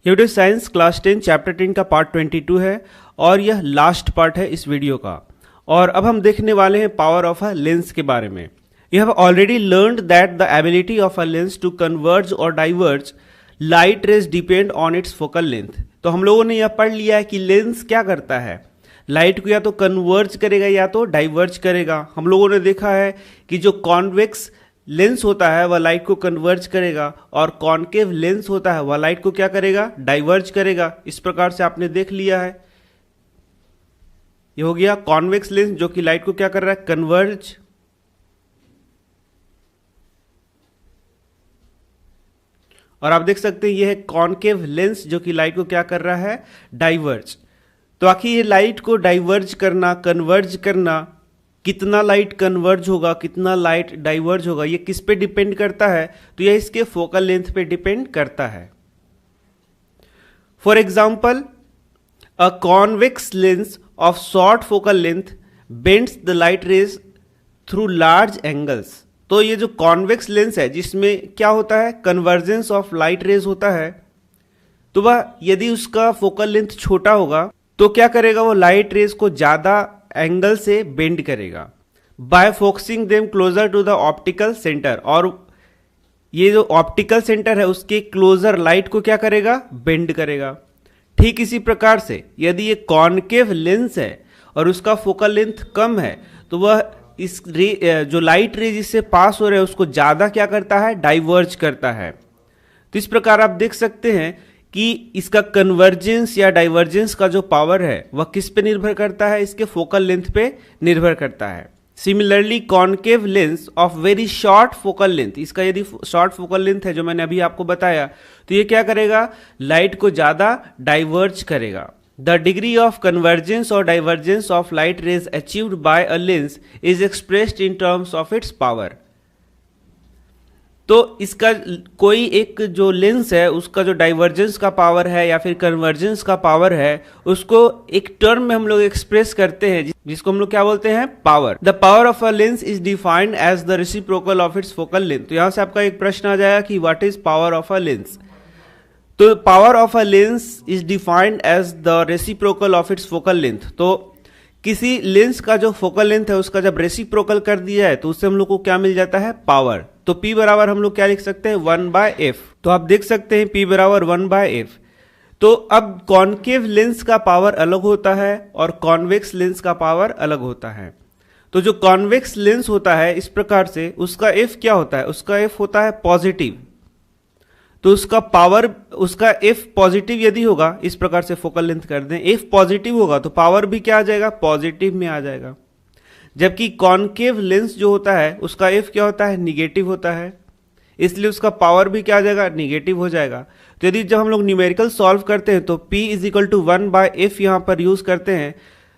YouTube science class 10 chapter 10 का part 22 है और यह लास्ट पार्ट है इस वीडियो का। और अब हम देखने वाले हैं पावर ऑफ अ लेंस के बारे में। You have already learned that the ability of a lens to converge और diverge light rays depend on its focal length. तो हम लोगों ने यह पढ़ लिया है कि लेंस क्या करता है, लाइट को या तो कन्वर्ज करेगा या तो डाइवर्ज करेगा। हम लोगों ने देखा है कि जो कॉन्वेक्स लेंस होता है वह लाइट को कन्वर्ज करेगा और कॉनकेव लेंस होता है वह लाइट को क्या करेगा, डाइवर्ज करेगा। इस प्रकार से आपने देख लिया है। ये हो गया कॉन्वेक्स लेंस जो कि लाइट को क्या कर रहा है, कन्वर्ज। और आप देख सकते हैं ये है कॉनकेव लेंस जो कि लाइट को क्या कर रहा है, डाइवर्ज। तो आखिर ये लाइट को डाइवर्ज करना, कन्वर्ज करना, कितना लाइट कन्वर्ज होगा, कितना लाइट डाइवर्ज होगा, ये किस पे डिपेंड करता है? तो यह इसके फोकल लेंथ पे डिपेंड करता है। For example, a convex lens of short focal length bends the light rays through large angles. तो ये जो कॉन्वेक्स लेंस है जिसमें क्या होता है, कन्वर्जेंस ऑफ लाइट रेज होता है, तो वह यदि उसका फोकल लेंथ छोटा होगा तो क्या करेगा, वो लाइट रेज को ज्यादा एंगल से बेंड करेगा by focusing them closer to the optical centre. और ये जो ऑप्टिकल सेंटर है उसके क्लोजर लाइट को क्या करेगा, बेंड करेगा। ठीक इसी प्रकार से यदि ये कॉनकेव लेंस है और उसका फोकल लेंथ कम है तो वह इस जो लाइट रे जिससे पास हो रहे हैं उसको ज्यादा क्या करता है, डाइवर्ज करता है। तो इस प्रकार आप देख सकते हैं कि इसका कन्वर्जेंस या डाइवर्जेंस का जो पावर है वह किस पे निर्भर करता है, इसके फोकल लेंथ पे निर्भर करता है। Similarly concave lens of very short focal length, इसका यदि शॉर्ट फोकल लेंथ है जो मैंने अभी आपको बताया, तो ये क्या करेगा, लाइट को ज्यादा डाइवर्ज करेगा। द डिग्री ऑफ कन्वर्जेंस और divergence of light rays achieved by a lens is expressed in terms of its power. तो इसका कोई एक जो लेंस है उसका जो डाइवर्जेंस का पावर है या फिर कन्वर्जेंस का पावर है उसको एक टर्म में हम लोग एक्सप्रेस करते हैं जिसको हम लोग क्या बोलते हैं, power. The power of a lens is defined as the reciprocal of its focal length. तो यहां से आपका एक प्रश्न आ जाएगा कि what is power of a lens. तो power of a lens is defined as the reciprocal of its focal length. तो किसी लेंस का जो फोकल लेंथ है उसका जब रेसिप्रोकल कर दिया है तो उससे हम लोग को क्या मिल जाता है, पावर। तो P बराबर हम लोग क्या लिख सकते हैं, 1/f। तो आप देख सकते हैं P बराबर 1/f। तो अब कॉनकेव लेंस का पावर अलग होता है और कॉन्वेक्स लेंस का पावर अलग होता है। तो जो कॉन्वेक्स लेंस होता है इस प्रकार से उसका F क्या होता है, उसका F होता है पॉजिटिव। तो उसका पावर, उसका F पॉजिटिव यदि होगा, इस प्रकार से फोकल लेंथ कर दें, F पॉजिटिव होगा तो पावर भी क्या आ जाएगा, पॉजिटिव में आ जाएगा। जबकि कॉनकेव लेंस जो होता है उसका F क्या होता है, निगेटिव होता है, इसलिए उसका पावर भी क्या आ जाएगा, निगेटिव हो जाएगा। तो यदि जब हम लोग न्यूमेरिकल सॉल्व करते हैं तो P is equal to 1/f यहां पर यूज करते हैं,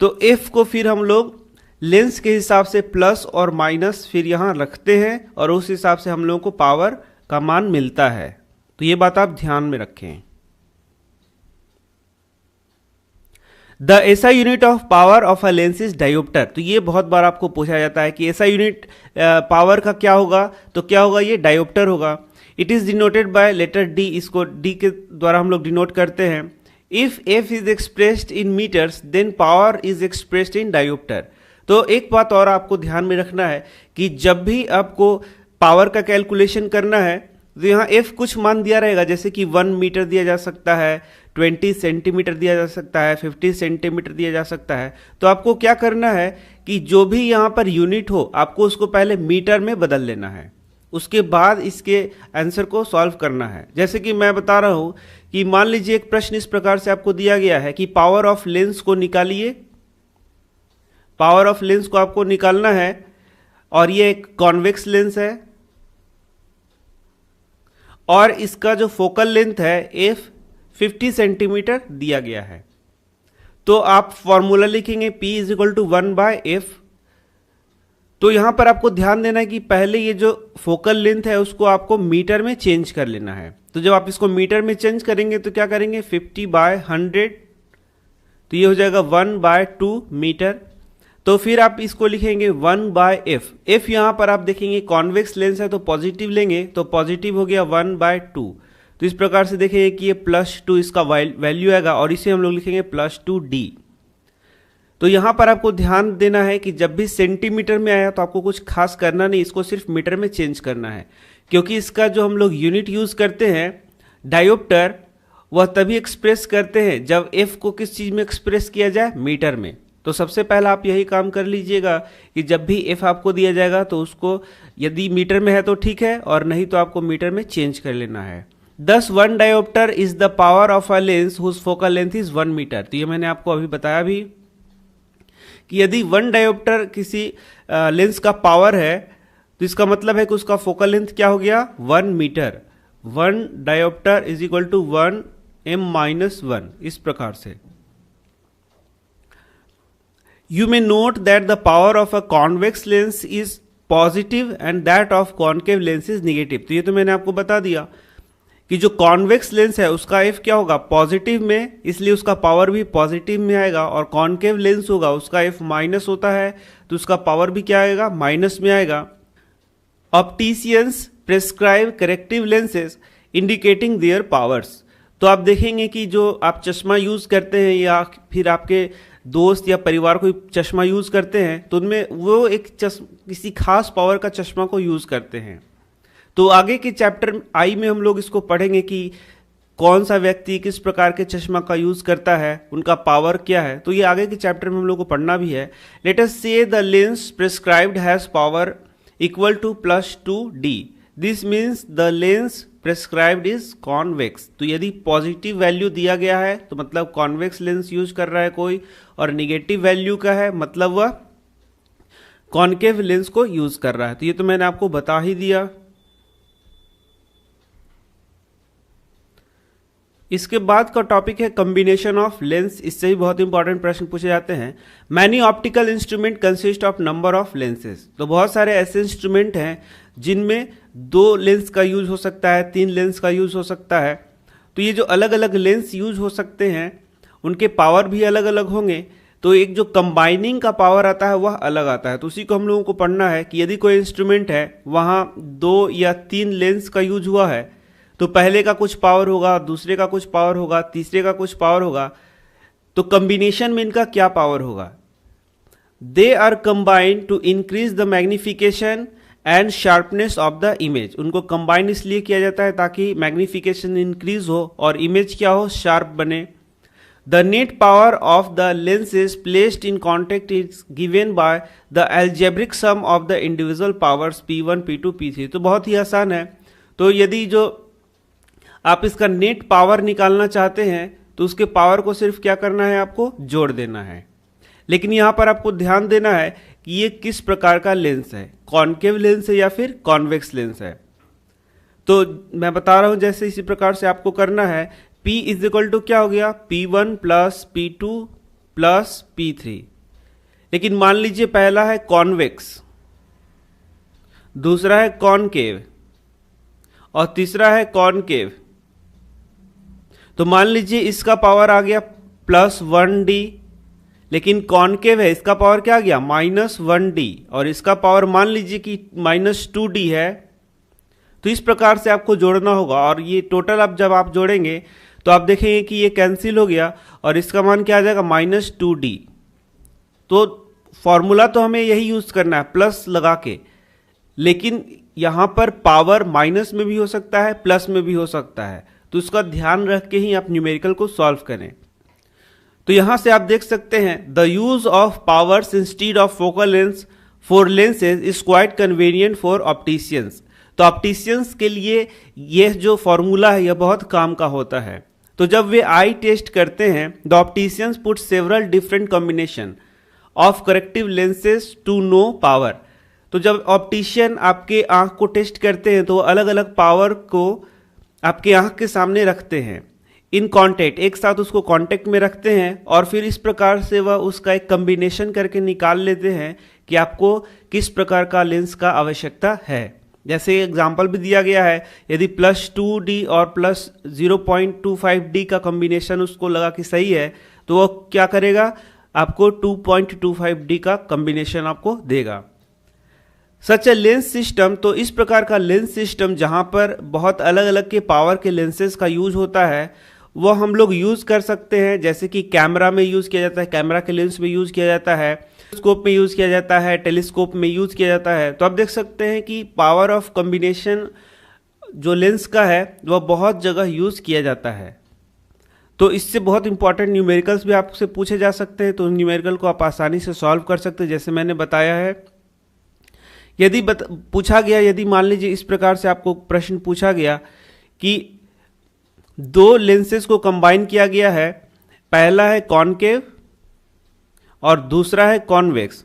तो F को फिर हम लोग लेंस के हिसाब से प्लस और माइनस फिर यहां रखते हैं और उस हिसाब से हम लोगों को पावर का मान मिलता है। तो ये बात आप ध्यान में रखें। The SI unit of power of a lens is dioptre. तो ये बहुत बार आपको पूछा जाता है कि एसआई यूनिट पावर का क्या होगा, तो क्या होगा, ये डायोप्टर होगा। It is denoted by letter D, इसको डी के द्वारा हम लोग डिनोट करते हैं। If F is expressed in metres then power is expressed in dioptre. तो एक बात और आपको ध्यान में रखना है कि जब भी आपको पावर का कैलकुलेशन करना है तो यहाँ F कुछ मान दिया रहेगा, जैसे कि 1 मीटर दिया जा सकता है, 20 सेंटीमीटर दिया जा सकता है, 50 सेंटीमीटर दिया जा सकता है। तो आपको क्या करना है कि जो भी यहाँ पर यूनिट हो आपको उसको पहले मीटर में बदल लेना है, उसके बाद इसके आंसर को सॉल्व करना है। जैसे कि मैं बता रहा हूँ कि मान लीजिए एक प्रश्न इस प्रकार से आपको दिया गया है कि पावर ऑफ लेंस को निकालिए। पावर ऑफ लेंस को आपको निकालना है और ये एक कॉन्वेक्स लेंस है और इसका जो फोकल लेंथ है F 50 सेंटीमीटर दिया गया है। तो आप फॉर्मूला लिखेंगे P is equal to 1/f। तो यहां पर आपको ध्यान देना है कि पहले ये जो फोकल लेंथ है उसको आपको मीटर में चेंज कर लेना है। तो जब आप इसको मीटर में चेंज करेंगे तो क्या करेंगे, 50/100, तो ये हो जाएगा 1/2 मीटर। तो फिर आप इसको लिखेंगे 1/f। f यहां पर आप देखेंगे कॉन्वेक्स लेंस है तो पॉजिटिव लेंगे, तो पॉजिटिव हो गया 1/2। तो इस प्रकार से देखेंगे कि ये +2 इसका वैल्यू आएगा और इसे हम लोग लिखेंगे +2d। तो यहाँ पर आपको ध्यान देना है कि जब भी सेंटीमीटर में आया तो आपको कुछ खास करना नहीं, इसको सिर्फ मीटर में चेंज करना है, क्योंकि इसका जो हम लोग यूनिट यूज करते हैं डायोप्टर, वह तभी एक्सप्रेस करते हैं जब f को किस चीज में एक्सप्रेस किया जाए, मीटर में। तो सबसे पहला आप यही काम कर लीजिएगा कि जब भी f आपको दिया जाएगा तो उसको यदि मीटर में है तो ठीक है, और नहीं तो आपको मीटर में चेंज कर लेना है। Thus 1 diopter is the power of a lens whose focal length is 1 metre. तो ये मैंने आपको अभी बताया भी कि यदि 1 डायोप्टर किसी लेंस का पावर है तो इसका मतलब है कि उसका फोकल लेंथ क्या हो गया, 1 metre. 1 dioptre is equal to 1m-1, इस प्रकार से। You may note that the power of a convex lens is positive and that of concave lens is negative। तो ये तो मैंने आपको बता दिया कि जो कॉन्वेक्स लेंस है उसका एफ क्या होगा, पॉजिटिव में, इसलिए उसका पावर भी पॉजिटिव में आएगा, और कॉन्केव लेंस होगा उसका एफ माइनस होता है तो उसका पावर भी क्या आएगा, माइनस में आएगा। Opticians prescribe corrective lenses indicating there powers. तो आप देखेंगे कि जो आप चश्मा यूज करते हैं या फिर आपके दोस्त या परिवार कोई चश्मा यूज करते हैं तो उनमें वो एक किसी खास पावर का चश्मा को यूज करते हैं। तो आगे के चैप्टर आई में हम लोग इसको पढ़ेंगे कि कौन सा व्यक्ति किस प्रकार के चश्मा का यूज करता है, उनका पावर क्या है। तो ये आगे के चैप्टर में हम लोग को पढ़ना भी है। Let us say the lens prescribed has power equal to +2d। This means the lens prescribed is convex. तो यदि पॉजिटिव वैल्यू दिया गया है तो मतलब कॉन्वेक्स लेंस यूज कर रहा है कोई, और निगेटिव वैल्यू का है मतलब वह कॉन्केव लेंस को यूज कर रहा है। तो ये तो मैंने आपको बता ही दिया। इसके बाद का टॉपिक है कॉम्बिनेशन ऑफ लेंस। इससे भी बहुत इंपॉर्टेंट प्रश्न पूछे जाते हैं। Many optical instrument consist of number of lenses. तो बहुत सारे ऐसे इंस्ट्रूमेंट हैं जिनमें 2 लेंस का यूज हो सकता है, 3 लेंस का यूज हो सकता है। तो ये जो अलग अलग लेंस यूज हो सकते हैं उनके पावर भी अलग अलग होंगे। तो एक जो कंबाइनिंग का पावर आता है वह अलग आता है। तो उसी को हम लोगों को पढ़ना है कि यदि कोई इंस्ट्रूमेंट है वहाँ 2 या 3 लेंस का यूज हुआ है तो पहले का कुछ पावर होगा, दूसरे का कुछ पावर होगा, तीसरे का कुछ पावर होगा। तो कॉम्बिनेशन में इनका क्या पावर होगा। They are combined to increase the magnification and sharpness of the image. उनको कंबाइन इसलिए किया जाता है ताकि मैग्निफिकेशन इंक्रीज हो और इमेज क्या हो, शार्प बने। The net power of the lenses placed in contact is given by the algebraic sum of the individual powers P1, P2, P3। तो बहुत ही आसान है। तो यदि जो आप इसका नेट पावर निकालना चाहते हैं तो उसके पावर को सिर्फ क्या करना है, आपको जोड़ देना है। लेकिन यहां पर आपको ध्यान देना है कि ये किस प्रकार का लेंस है, कॉन्केव लेंस है या फिर कॉन्वेक्स लेंस है। तो मैं बता रहा हूं जैसे इसी प्रकार से आपको करना है। P इज इक्वल टू क्या हो गया, P1 + P2 + P3। लेकिन मान लीजिए पहला है कॉन्वेक्स, दूसरा है कॉनकेव और तीसरा है कॉनकेव। तो मान लीजिए इसका पावर आ गया +1d, लेकिन कॉनकेव है, इसका पावर क्या आ गया, -1d, और इसका पावर मान लीजिए कि -2d है। तो इस प्रकार से आपको जोड़ना होगा और ये टोटल अब जब आप जोड़ेंगे तो आप देखेंगे कि ये कैंसिल हो गया और इसका मान क्या आ जाएगा, -2d। तो फॉर्मूला तो हमें यही यूज करना है प्लस लगा के, लेकिन यहां पर पावर माइनस में भी हो सकता है, प्लस में भी हो सकता है। तो उसका ध्यान रख के ही आप न्यूमेरिकल को सॉल्व करें। तो यहां से आप देख सकते हैं the use of powers instead of focal lens for lenses is quite convenient for opticians. तो ऑप्टिशियंस के लिए यह जो फॉर्मूला है यह बहुत काम का होता है। तो जब वे आई टेस्ट करते हैं the opticians put several different combination of corrective lenses to know power. तो जब ऑप्टिशियन आपके आंख को टेस्ट करते हैं तो वो अलग अलग पावर को आपके आंख के सामने रखते हैं इन कॉन्टेक्ट, एक साथ उसको कॉन्टेक्ट में रखते हैं और फिर इस प्रकार से वह उसका एक कॉम्बिनेशन करके निकाल लेते हैं कि आपको किस प्रकार का लेंस का आवश्यकता है। जैसे एग्जाम्पल भी दिया गया है, यदि +2d और +0.25d का कॉम्बिनेशन उसको लगा कि सही है तो वो क्या करेगा, आपको 2.25d का कॉम्बिनेशन आपको देगा। सच ए लेंस सिस्टम, तो इस प्रकार का लेंस सिस्टम जहाँ पर बहुत अलग अलग के पावर के लेंसेज का यूज होता है वो हम लोग यूज़ कर सकते हैं। जैसे कि कैमरा में यूज़ किया जाता है, कैमरा के लेंस में यूज़ किया जाता है, स्कोप में यूज़ किया जाता है, टेलीस्कोप में यूज़ किया जाता है। तो आप देख सकते हैं कि पावर ऑफ कॉम्बिनेशन जो लेंस का है वह बहुत जगह यूज़ किया जाता है। तो इससे बहुत इंपॉर्टेंट न्यूमेरिकल्स भी आपसे पूछे जा सकते हैं, तो न्यूमेरिकल को आप आसानी से सॉल्व कर सकते हैं जैसे मैंने बताया है। यदि पूछा गया, यदि मान लीजिए इस प्रकार से आपको प्रश्न पूछा गया कि दो लेंसेज को कंबाइन किया गया है, पहला है कॉनकेव और दूसरा है कॉन्वेक्स,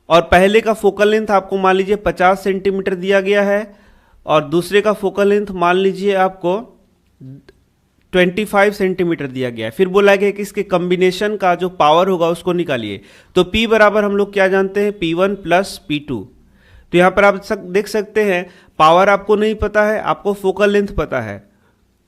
और पहले का फोकल लेंथ आपको मान लीजिए 50 सेंटीमीटर दिया गया है और दूसरे का फोकल लेंथ मान लीजिए आपको 25 सेंटीमीटर दिया गया है। फिर बोला गया कि इसके कॉम्बिनेशन का जो पावर होगा उसको निकालिए। तो P बराबर हम लोग क्या जानते हैं, P1 प्लस P2। तो यहाँ पर आप देख सकते हैं पावर आपको नहीं पता है, आपको फोकल लेंथ पता है,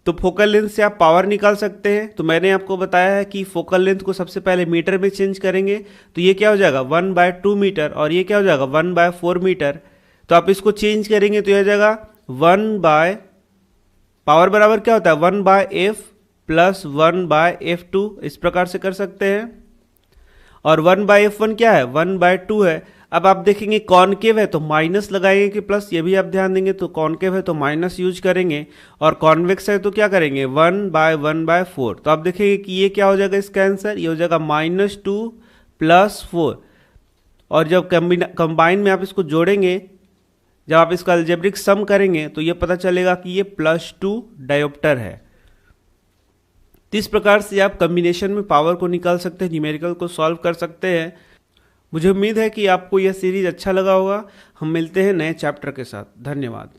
तो फोकल लेंथ से आप पावर निकाल सकते हैं। तो मैंने आपको बताया है कि फोकल लेंथ को सबसे पहले मीटर में चेंज करेंगे, तो ये क्या हो जाएगा 1/2 मीटर, और ये क्या हो जाएगा 1/4 मीटर। तो आप इसको चेंज करेंगे तो यह जाएगा 1 पावर बराबर क्या होता है 1/f प्लस 1/f2, इस प्रकार से कर सकते हैं। और 1/f1 क्या है 1/2 है। अब आप देखेंगे कॉनकेव है तो माइनस लगाएंगे कि प्लस, ये भी आप ध्यान देंगे। तो कॉनकेव है तो माइनस यूज करेंगे, और कॉन्वेक्स है तो क्या करेंगे 1/1/4। तो आप देखेंगे कि ये क्या हो जाएगा इसका आंसर, ये हो जाएगा -2 प्लस 4। और जब कंबाइन में आप इसको जोड़ेंगे, जब आप इसका अलजेब्रिक सम करेंगे तो ये पता चलेगा कि ये +2 डायोप्टर है। तो इस प्रकार से आप कॉम्बिनेशन में पावर को निकाल सकते हैं, न्यूमेरिकल को सॉल्व कर सकते हैं। मुझे उम्मीद है कि आपको यह सीरीज अच्छा लगा होगा। हम मिलते हैं नए चैप्टर के साथ। धन्यवाद।